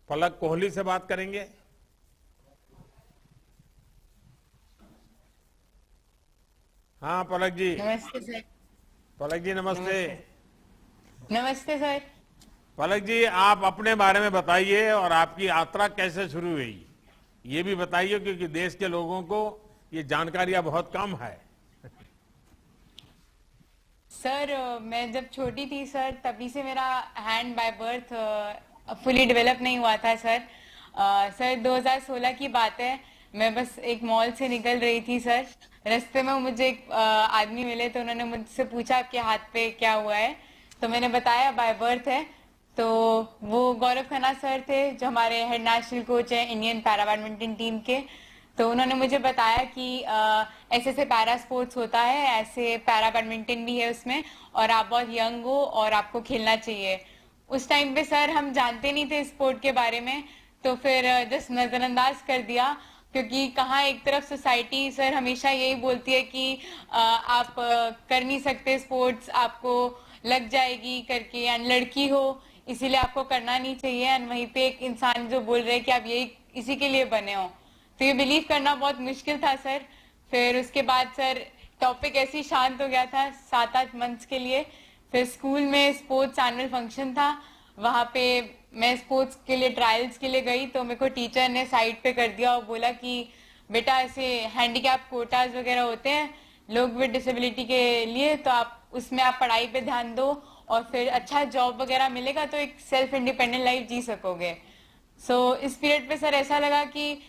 पलक कोहली से बात करेंगे। हाँ पलक जी। नमस्ते सर। पलक जी नमस्ते। नमस्ते। नमस्ते सर। पलक जी आप अपने बारे में बताइए और आपकी यात्रा कैसे शुरू हुई ये भी बताइए, क्योंकि देश के लोगों को ये जानकारियां बहुत कम है। सर मैं जब छोटी थी सर तभी से मेरा hand by birth fully develop नहीं हुआ था सर। सर 2016 की बात है। मैं बस एक मॉल से निकल रही थी सर। रास्ते में मुझे एक आदमी मिले तो उन्होंने मुझसे पूछा आपके हाथ पे क्या हुआ है। तो मैंने बताया बाय बर्थ है। तो वो गौरव खन्ना सर थे जो हमारे हेड नेशनल कोच हैं इंडियन पैरा बैडमिंटन टीम के। तो उन्होंने मुझे बताया कि ऐसे ऐसे पैरा स्पोर्ट्स होता है, ऐसे पैरा बैडमिंटन भी है उसमें, और आप बहुत यंग हो और आपको खेलना चाहिए। उस टाइम पे सर हम जानते नहीं थे स्पोर्ट के बारे में, तो फिर जस्ट नजरअंदाज कर दिया। क्योंकि कहाँ एक तरफ सोसाइटी सर हमेशा यही बोलती है कि आप कर नहीं सकते स्पोर्ट्स, आपको लग जाएगी करके, एंड लड़की हो इसीलिए आपको करना नहीं चाहिए, एंड वहीं पे एक इंसान जो बोल रहे हैं कि आप यही इसी के लिए बने हो। तो ये बिलीव करना बहुत मुश्किल था सर। फिर उसके बाद सर टॉपिक ऐसे ही शांत हो गया था 7-8 मंथ्स के लिए। फिर स्कूल में स्पोर्ट्स एनुअल फंक्शन था, वहां पे मैं स्पोर्ट्स के लिए ट्रायल्स के लिए गई तो मेरे को टीचर ने साइड पे कर दिया और बोला कि बेटा ऐसे हैंडीकैप कोटाज वगैरह होते हैं लोग विद डिसेबिलिटी के लिए, तो आप उसमें आप पढ़ाई पे ध्यान दो और फिर अच्छा जॉब वगैरह मिलेगा तो एक सेल्फ इंडिपेंडेंट लाइफ जी सकोगे। सो इस पीरियड पे सर ऐसा लगा कि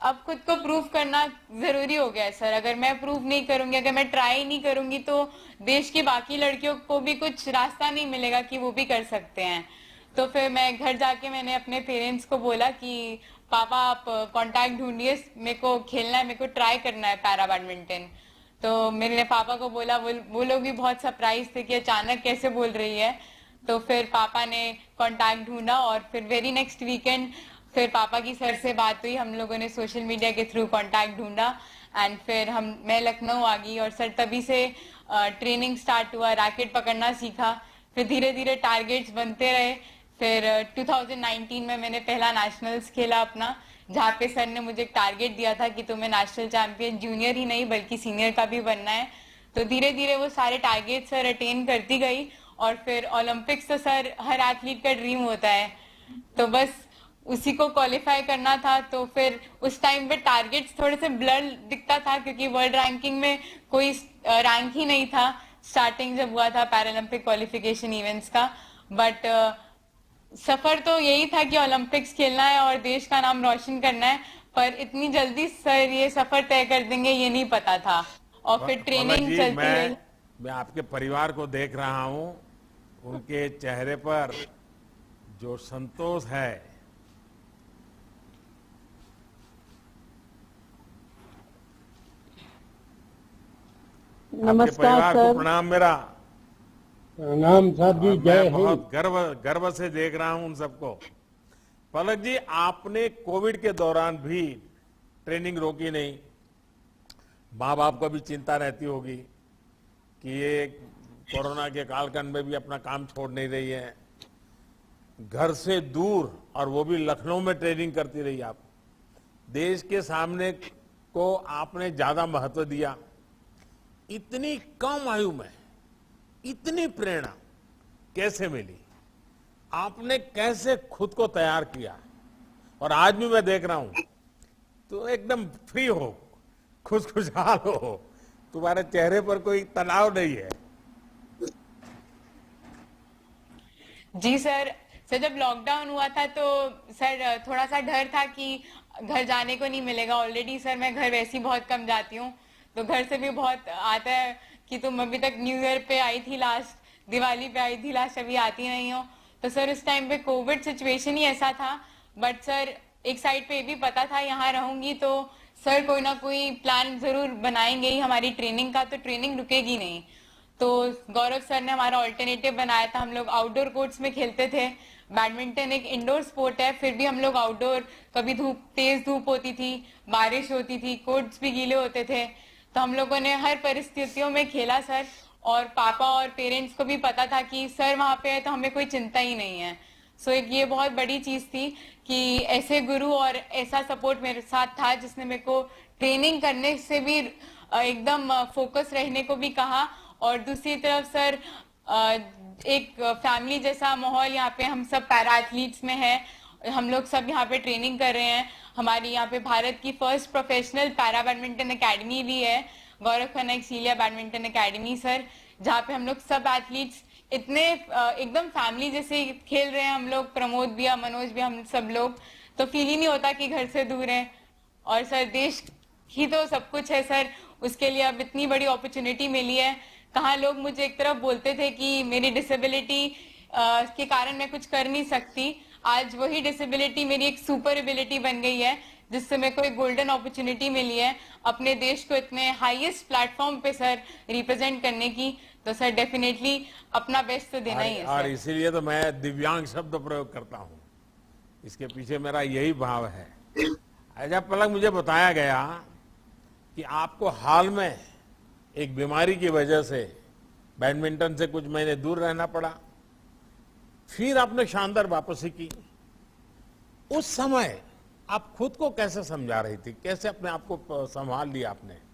अब खुद को प्रूव करना जरूरी हो गया है सर। अगर मैं प्रूव नहीं करूंगी, अगर मैं ट्राई नहीं करूंगी तो देश की बाकी लड़कियों को भी कुछ रास्ता नहीं मिलेगा कि वो भी कर सकते हैं। तो फिर मैं घर जाके मैंने अपने पेरेंट्स को बोला कि पापा आप कांटेक्ट ढूंढिए, मेरे को खेलना है, मेरे को ट्राई करना है पैरा बैडमिंटन। तो मेरे पापा को बोला, वो लोग भी बहुत सरप्राइज थे कि अचानक कैसे बोल रही है। तो फिर पापा ने कांटेक्ट ढूंढा और फिर वेरी नेक्स्ट वीकेंड फिर पापा की सर से बात हुई, हम लोगों ने सोशल मीडिया के थ्रू कांटेक्ट ढूंढा, एंड फिर मैं लखनऊ आ गई और सर तभी से ट्रेनिंग स्टार्ट हुआ, रैकेट पकड़ना सीखा। फिर धीरे धीरे टारगेट्स बनते रहे। फिर 2019 में मैंने पहला नेशनल्स खेला अपना, जहाँ पे सर ने मुझे एक टारगेट दिया था कि तुम्हें नेशनल चैंपियन जूनियर ही नहीं बल्कि सीनियर का भी बनना है। तो धीरे धीरे वो सारे टारगेट सर अटेन करती गई और फिर ओलंपिक्स तो सर हर एथलीट का ड्रीम होता है, तो बस उसी को क्वालिफाई करना था। तो फिर उस टाइम पे टारगेट्स थोड़े से ब्लर दिखता था क्योंकि वर्ल्ड रैंकिंग में कोई रैंक ही नहीं था स्टार्टिंग जब हुआ था पैरालंपिक क्वालिफिकेशन इवेंट्स का। बट सफर तो यही था कि ओलंपिक्स खेलना है और देश का नाम रोशन करना है, पर इतनी जल्दी सर ये सफर तय कर देंगे ये नहीं पता था। और फिर पलक ट्रेनिंग जी चलती रही। मैं आपके परिवार को देख रहा हूं, उनके चेहरे पर जो संतोष है। आपके नमस्कार परिवार को सर। प्रणाम मेरा। प्रणाम साहब जी, और जय मैं हिंद। बहुत गर्व गर्व से देख रहा हूं उन सबको। पलक जी आपने कोविड के दौरान भी ट्रेनिंग रोकी नहीं। माँ बाप को भी चिंता रहती होगी कि ये कोरोना के कालखंड में भी अपना काम छोड़ नहीं रही है, घर से दूर, और वो भी लखनऊ में ट्रेनिंग करती रही। आप देश के सामने को आपने ज्यादा महत्व दिया। इतनी कम आयु में इतनी प्रेरणा कैसे मिली? आपने कैसे खुद को तैयार किया? और आज भी मैं देख रहा हूं तो एकदम फ्री हो, खुशहाल हो, तुम्हारे चेहरे पर कोई तनाव नहीं है। जी सर। सर जब लॉकडाउन हुआ था तो सर थोड़ा सा डर था कि घर जाने को नहीं मिलेगा। ऑलरेडी सर मैं घर वैसे ही बहुत कम जाती हूँ, तो घर से भी बहुत आता है कि तुम अभी तक न्यू ईयर पे आई थी लास्ट, दिवाली पे आई थी लास्ट, अभी आती नहीं हो। तो सर उस टाइम पे कोविड सिचुएशन ही ऐसा था। बट सर एक साइड पे ये भी पता था यहाँ रहूंगी तो सर कोई ना कोई प्लान जरूर बनाएंगे ही हमारी ट्रेनिंग का, तो ट्रेनिंग रुकेगी नहीं। तो गौरव सर ने हमारा ऑल्टरनेटिव बनाया था, हम लोग आउटडोर कोर्ट्स में खेलते थे। बैडमिंटन एक इंडोर स्पोर्ट है, फिर भी हम लोग आउटडोर, कभी तेज धूप होती थी, बारिश होती थी, कोर्ट्स भी गीले होते थे, तो हम लोगों ने हर परिस्थितियों में खेला सर। और पापा और पेरेंट्स को भी पता था कि सर वहां पे है तो हमें कोई चिंता ही नहीं है। सो एक ये बहुत बड़ी चीज थी कि ऐसे गुरु और ऐसा सपोर्ट मेरे साथ था जिसने मेरे को ट्रेनिंग करने से भी एकदम फोकस रहने को भी कहा। और दूसरी तरफ सर एक फैमिली जैसा माहौल यहाँ पे हम सब पैरा एथलीट्स में है। हम लोग सब यहाँ पे ट्रेनिंग कर रहे हैं। हमारी यहाँ पे भारत की first professional para badminton academy भी है, Gaurav Khanna एक्सीलिया badminton academy sir, जहाँ पे हम लोग सब एथलीट्स इतने एकदम फैमिली जैसे खेल रहे हैं। हम लोग प्रमोद भी, मनोज भी, हम सब लोग, तो फील ही नहीं होता कि घर से दूर हैं। और सर देश ही तो सब कुछ है सर, उसके लिए अब इतनी बड़ी अपॉर्चुनिटी मिली है। कहाँ लोग मुझे एक तरफ बोलते थे कि मेरी डिसेबिलिटी के कारण मैं कुछ कर नहीं सकती, आज वही डिसेबिलिटी मेरी एक सुपर एबिलिटी बन गई है, जिससे मेरे को एक गोल्डन अपॉर्चुनिटी मिली है अपने देश को इतने हाईएस्ट प्लेटफॉर्म पे सर रिप्रेजेंट करने की। तो सर डेफिनेटली अपना बेस्ट तो देना ही है और सर। इसीलिए तो मैं दिव्यांग शब्द प्रयोग करता हूँ, इसके पीछे मेरा यही भाव है। अच्छा पलक, मुझे बताया गया कि आपको हाल में एक बीमारी की वजह से बैडमिंटन से कुछ महीने दूर रहना पड़ा, फिर आपने शानदार वापसी की। उस समय आप खुद को कैसे समझा रही थी, कैसे अपने आप को संभाल लिया आपने?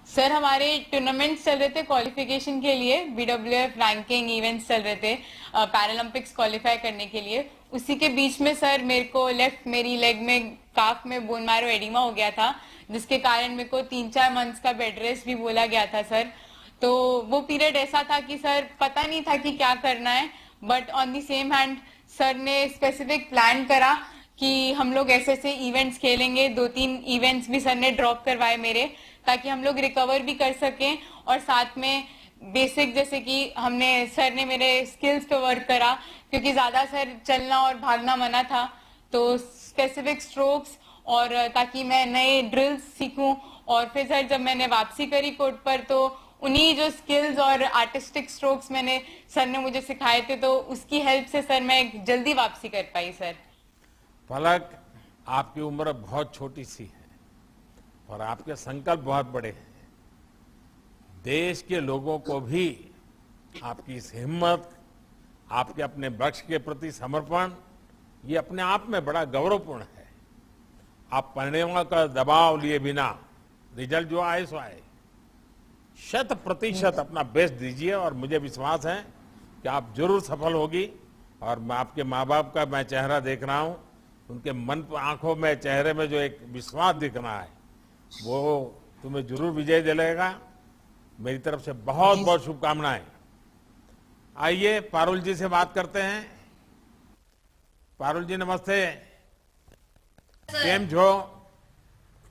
सर हमारे टूर्नामेंट्स चल रहे थे क्वालिफिकेशन के लिए, BWF रैंकिंग इवेंट्स चल रहे थे पैरालंपिक्स क्वालिफाई करने के लिए। उसी के बीच में सर मेरे को मेरी लेग में काफ में बोन मैरो एडिमा हो गया था, जिसके कारण मेरे को 3-4 मंथ्स का बेड रेस्ट भी बोला गया था सर। तो वो पीरियड ऐसा था कि सर पता नहीं था कि क्या करना है, but on the same hand sir ने स्पेसिफिक प्लान करा कि हम लोग ऐसे ऐसे इवेंट्स खेलेंगे। 2-3 इवेंट्स भी सर ने ड्रॉप करवाए मेरे, ताकि हम लोग रिकवर भी कर सकें और साथ में बेसिक जैसे कि सर ने मेरे स्किल्स पे वर्क करा, क्योंकि ज्यादा सर चलना और भागना मना था। तो स्पेसिफिक स्ट्रोक्स और ताकि मैं नए ड्रिल्स सीखूं। और फिर सर जब मैंने वापसी करी कोर्ट पर, तो उन्हीं जो स्किल्स और आर्टिस्टिक स्ट्रोक्स सर ने मुझे सिखाए थे, तो उसकी हेल्प से सर मैं जल्दी वापसी कर पाई सर। पलक, आपकी उम्र बहुत छोटी सी है और आपके संकल्प बहुत बड़े हैं। देश के लोगों को भी आपकी इस हिम्मत, आपके अपने लक्ष्य के प्रति समर्पण, ये अपने आप में बड़ा गौरवपूर्ण है। आप परिणामों का दबाव लिए बिना रिजल्ट जो आए सो आए, 100% अपना बेस्ट दीजिए और मुझे विश्वास है कि आप जरूर सफल होगी। और मैं आपके माँ बाप का मैं चेहरा देख रहा हूँ, उनके मन आंखों में, चेहरे में जो एक विश्वास दिख रहा है, वो तुम्हें जरूर विजय दिलाएगा। मेरी तरफ से बहुत बहुत शुभकामनाएं। आइए पारुल जी से बात करते हैं। पारुल जी नमस्ते, केम छो?